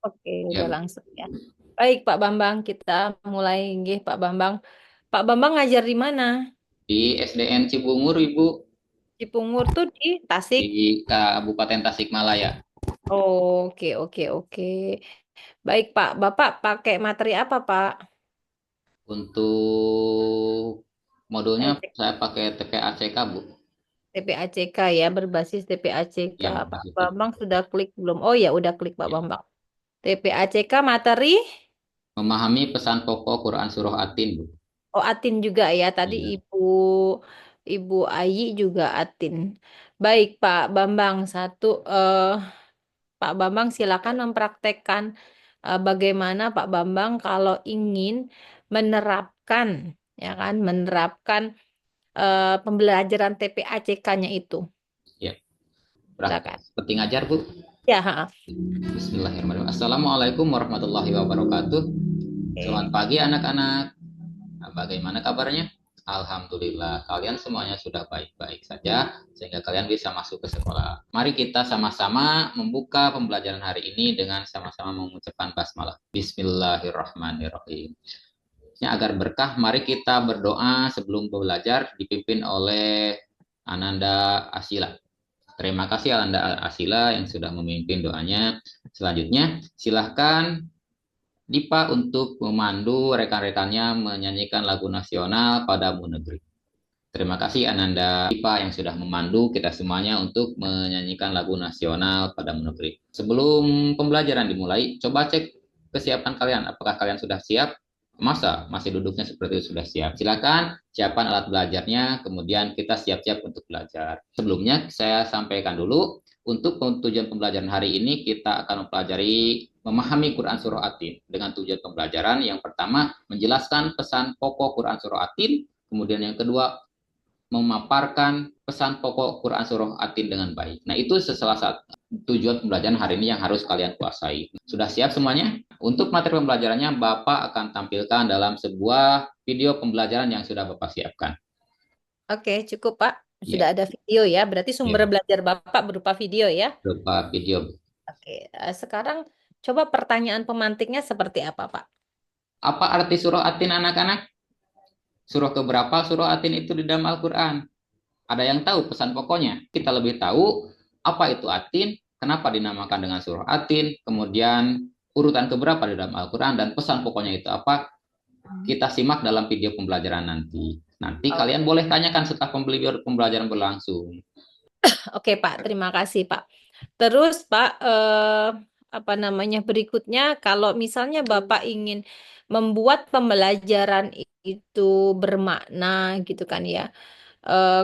Oke, Ya, udah Bu. langsung ya. Baik, Pak Bambang, kita mulai nggih, Pak Bambang. Pak Bambang ngajar di mana? Di SDN Cibungur, Ibu, Cipungur tuh di Tasik. di Kabupaten Tasikmalaya. Oke, oke, oke. Baik, Pak. Bapak pakai materi apa, Pak? Untuk modulnya ACK, saya pakai TPACK, Bu. TPACK ya, berbasis TPACK. Ya, Pak berbasis Bambang TPACK. sudah klik belum? Oh ya, udah klik Pak Ya. Bambang. TPACK materi. Memahami pesan pokok Quran Surah At-Tin, Bu. Oh, Atin juga ya. Tadi Ya. Ibu Ayi juga Atin. Baik, Pak Bambang. Pak Bambang silakan mempraktekkan bagaimana Pak Bambang kalau ingin menerapkan, ya kan, menerapkan pembelajaran TPACK-nya itu. Ya, praktek Silakan. seperti ngajar, Bu. Ya, ha. Bismillahirrahmanirrahim. Assalamualaikum warahmatullahi wabarakatuh. Selamat Oke. pagi anak-anak. Nah, bagaimana kabarnya? Alhamdulillah, kalian semuanya sudah baik-baik saja sehingga kalian bisa masuk ke sekolah. Mari kita sama-sama membuka pembelajaran hari ini dengan sama-sama mengucapkan basmalah. Bismillahirrahmanirrahim. Agar berkah, mari kita berdoa sebelum belajar dipimpin oleh Ananda Asila. Terima kasih Ananda Asila yang sudah memimpin doanya. Selanjutnya, silahkan Dipa untuk memandu rekan-rekannya menyanyikan lagu nasional Padamu Negeri. Terima kasih Ananda Dipa yang sudah memandu kita semuanya untuk menyanyikan lagu nasional Padamu Negeri. Sebelum pembelajaran dimulai, coba cek kesiapan kalian. Apakah kalian sudah siap? Masa masih duduknya seperti itu sudah siap? Silakan siapkan alat belajarnya, kemudian kita siap-siap untuk belajar. Sebelumnya saya sampaikan dulu, untuk tujuan pembelajaran hari ini kita akan mempelajari memahami Quran Surah At-Tin dengan tujuan pembelajaran yang pertama menjelaskan pesan pokok Quran Surah At-Tin, kemudian yang kedua memaparkan pesan pokok Quran Surah At-Tin dengan baik. Nah, itu salah satu tujuan pembelajaran hari ini yang harus kalian kuasai. Sudah siap semuanya? Untuk materi pembelajarannya, Bapak akan tampilkan dalam sebuah video pembelajaran yang sudah Bapak siapkan. Oke, cukup Pak. Ya, Sudah ada video ya. Berarti ya, sumber belajar Bapak berupa video ya. berupa video. Oke, sekarang coba pertanyaan pemantiknya seperti apa, Pak? Apa arti surah At-Tin anak-anak? Surah keberapa surah At-Tin itu di dalam Al-Quran? Ada yang tahu pesan pokoknya? Kita lebih tahu apa itu Atin, kenapa dinamakan dengan surah Atin, kemudian urutan keberapa di dalam Al-Quran, dan pesan pokoknya itu apa? Hmm. Kita simak dalam video pembelajaran nanti. Nanti Oke, kalian boleh tanyakan setelah pembelajaran berlangsung. oke, Pak. Terima kasih, Pak. Terus, Pak, apa namanya berikutnya, kalau misalnya Bapak ingin membuat pembelajaran itu bermakna, gitu kan ya.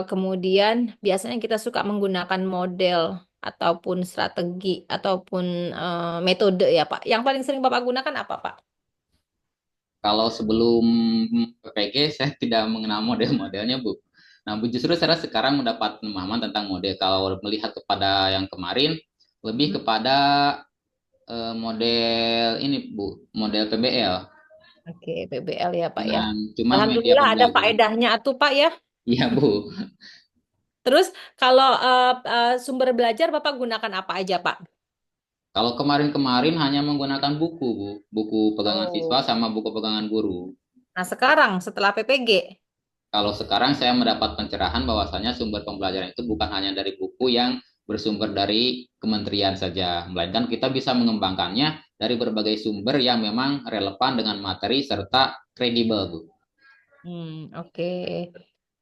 Kemudian biasanya kita suka menggunakan model ataupun strategi ataupun metode ya, Pak. Yang paling sering Bapak gunakan apa, Pak? Kalau sebelum PPG saya tidak mengenal model-modelnya, Bu. Nah, Bu, justru saya sekarang mendapat pemahaman tentang model. Kalau melihat kepada yang kemarin, lebih Hmm. kepada model ini, Bu, model PBL. Oke, PBL ya, Pak ya. Nah, cuma media Alhamdulillah ada pembelajaran. faedahnya tuh, Pak ya. Iya, Bu. Terus kalau sumber belajar Bapak gunakan apa aja, Pak? Kalau kemarin-kemarin hanya menggunakan buku, Bu. Buku pegangan siswa Oh. sama buku pegangan guru. Nah, sekarang setelah PPG. Kalau sekarang saya mendapat pencerahan bahwasanya sumber pembelajaran itu bukan hanya dari buku yang bersumber dari kementerian saja, melainkan kita bisa mengembangkannya dari berbagai sumber yang memang relevan dengan materi serta kredibel, Bu. Oke.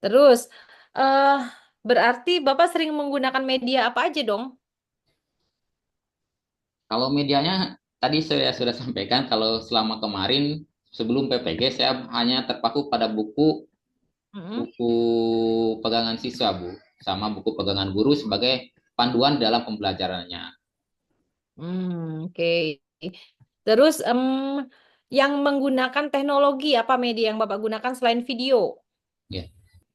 Terus eh berarti Bapak sering menggunakan media apa aja dong? Kalau medianya tadi saya sudah sampaikan kalau selama kemarin sebelum PPG saya hanya terpaku pada buku Mm-mm. buku pegangan siswa, Bu, sama buku pegangan guru sebagai panduan dalam pembelajarannya. Oke. Terus yang menggunakan teknologi apa media yang Bapak gunakan selain video? Ya.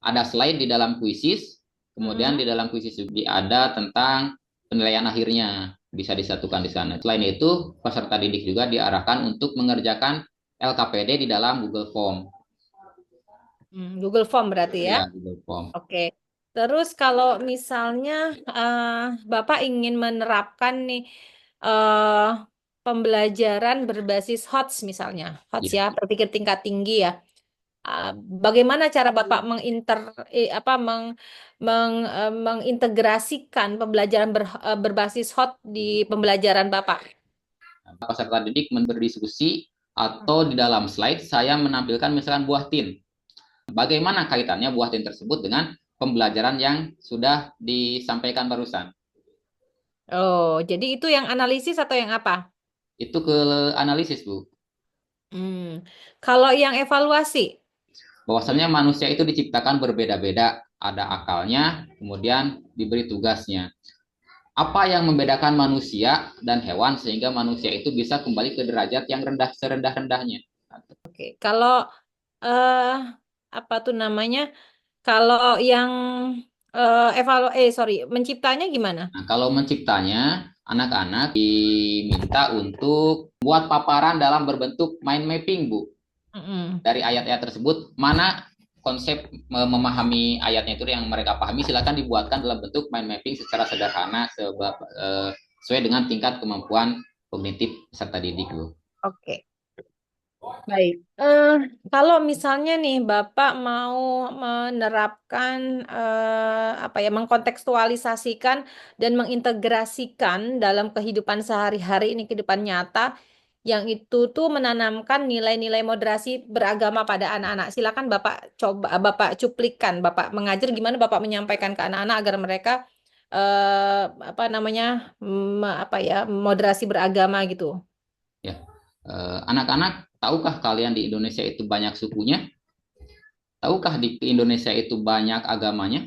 Ada slide di dalam kuisis, kemudian di Mm-mm. dalam kuisis juga ada tentang penilaian akhirnya bisa disatukan di sana. Selain itu, peserta didik juga diarahkan untuk mengerjakan LKPD di dalam Google Form. Google Form berarti ya? Ya, Google Form. Oke. Terus kalau misalnya eh, Bapak ingin menerapkan nih eh pembelajaran berbasis HOTS misalnya. HOTS Ya. ya, berpikir tingkat tinggi ya. Ah, Bagaimana cara Bapak mengintegrasikan pembelajaran berbasis HOT di pembelajaran Bapak? Peserta didik berdiskusi atau di dalam slide saya menampilkan misalkan buah tin. Bagaimana kaitannya buah tin tersebut dengan pembelajaran yang sudah disampaikan barusan? Oh, jadi itu yang analisis atau yang apa? Itu ke analisis, Bu. Hmm. Kalau yang evaluasi, Bahwasannya manusia itu diciptakan berbeda-beda, ada akalnya, kemudian diberi tugasnya. Apa yang membedakan manusia dan hewan sehingga manusia itu bisa kembali ke derajat yang rendah serendah-rendahnya? oke. Kalau eh apa tuh namanya? Kalau yang sorry, menciptanya gimana? Nah, kalau menciptanya, anak-anak diminta untuk buat paparan dalam berbentuk mind mapping, Bu. Mm-mm. Dari ayat-ayat tersebut, mana konsep memahami ayatnya itu yang mereka pahami, silakan dibuatkan dalam bentuk mind mapping secara sederhana sesuai dengan tingkat kemampuan kognitif peserta didik, Bu. Oke. Baik. Kalau misalnya nih Bapak mau menerapkan apa ya, mengkontekstualisasikan dan mengintegrasikan dalam kehidupan sehari-hari ini kehidupan nyata yang itu tuh menanamkan nilai-nilai moderasi beragama pada anak-anak. Silakan Bapak cuplikan, Bapak mengajar gimana Bapak menyampaikan ke anak-anak agar mereka apa namanya apa ya, moderasi beragama gitu. Ya, anak-anak, tahukah kalian di Indonesia itu banyak sukunya? Tahukah di Indonesia itu banyak agamanya?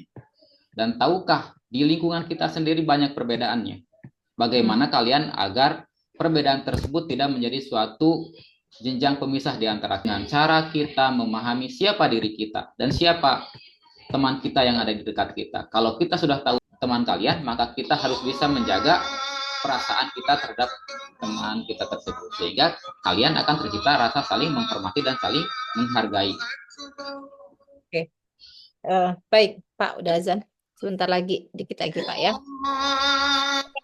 Dan tahukah di lingkungan kita sendiri banyak perbedaannya? Hmm. Bagaimana kalian agar perbedaan tersebut tidak menjadi suatu jenjang pemisah di antara dengan cara kita memahami siapa diri kita dan siapa teman kita yang ada di dekat kita. Kalau kita sudah tahu teman kalian, maka kita harus bisa menjaga perasaan kita terhadap teman kita tersebut sehingga kalian akan tercipta rasa saling menghormati dan saling menghargai. Oke. Baik, Pak, udah azan. Sebentar lagi, dikit lagi, Pak ya.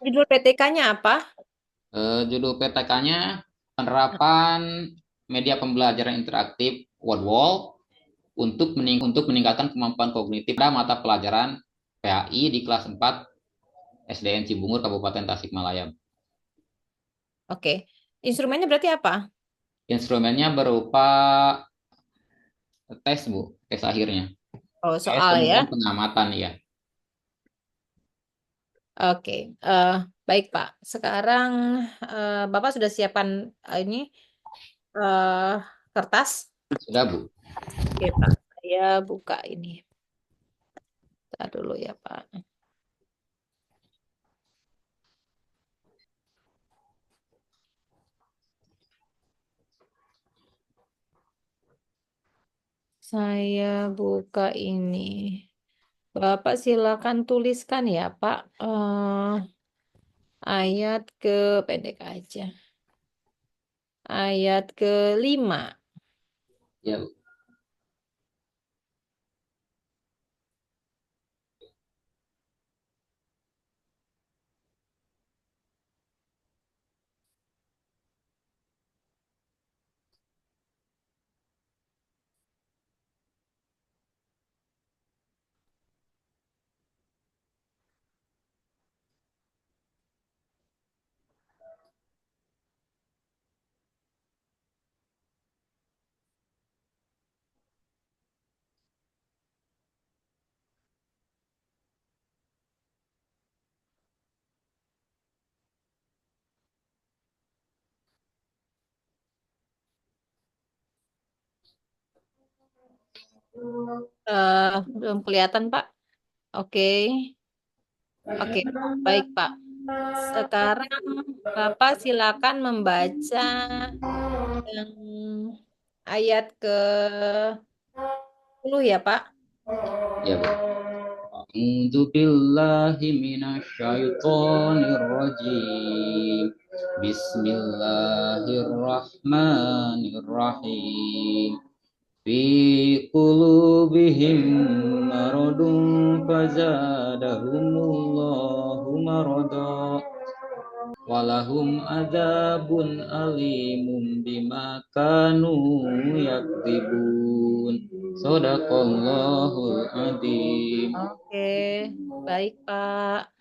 Judul PTK-nya apa? Judul PTK-nya penerapan media pembelajaran interaktif Wordwall untuk meningkatkan kemampuan kognitif pada mata pelajaran PAI di kelas 4 SDN Cibungur Kabupaten Tasikmalaya. Oke. Instrumennya berarti apa? Instrumennya berupa tes, Bu, tes akhirnya. Oh, Tes soal kemudian ya. pengamatan ya. Oke. Baik, Pak. Sekarang Bapak sudah siapkan ini eh, kertas? Sudah, Bu. Oke, Pak. Saya buka ini. Bentar dulu ya, Pak. Saya buka ini. Bapak silakan tuliskan ya, Pak. Ayat ke pendek aja. Ayat ke-5. Ya, Bu. Belum kelihatan, Pak. Oke. Oke, baik, Pak. Sekarang Bapak silakan membaca yang ayat ke-10 ya, Pak. Ya, Bu. A'udzu billahi minasyaitonir rajim. Bismillahirrahmanirrahim. Fi qulubihim maradun fazadahumullahu marada. walahum adzabun alimum bima kanu yakdzibun. Shadaqallahul adzim. Oke, baik Pak.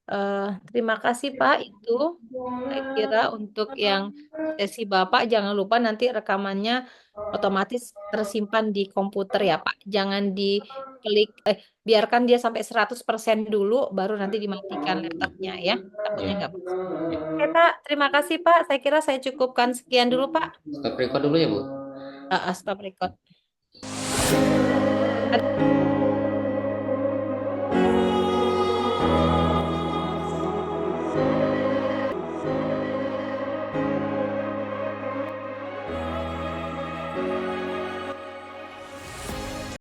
Eh, Terima kasih Pak. Itu saya kira untuk yang sesi Bapak jangan lupa nanti rekamannya otomatis tersimpan di komputer ya Pak. Jangan diklik, biarkan dia sampai 100% dulu, baru nanti dimatikan laptopnya ya. Takutnya Ya, nggak berhasil. ya. Oke Pak, terima kasih Pak. Saya kira saya cukupkan sekian dulu Pak. Stop record dulu ya, Bu. Stop record.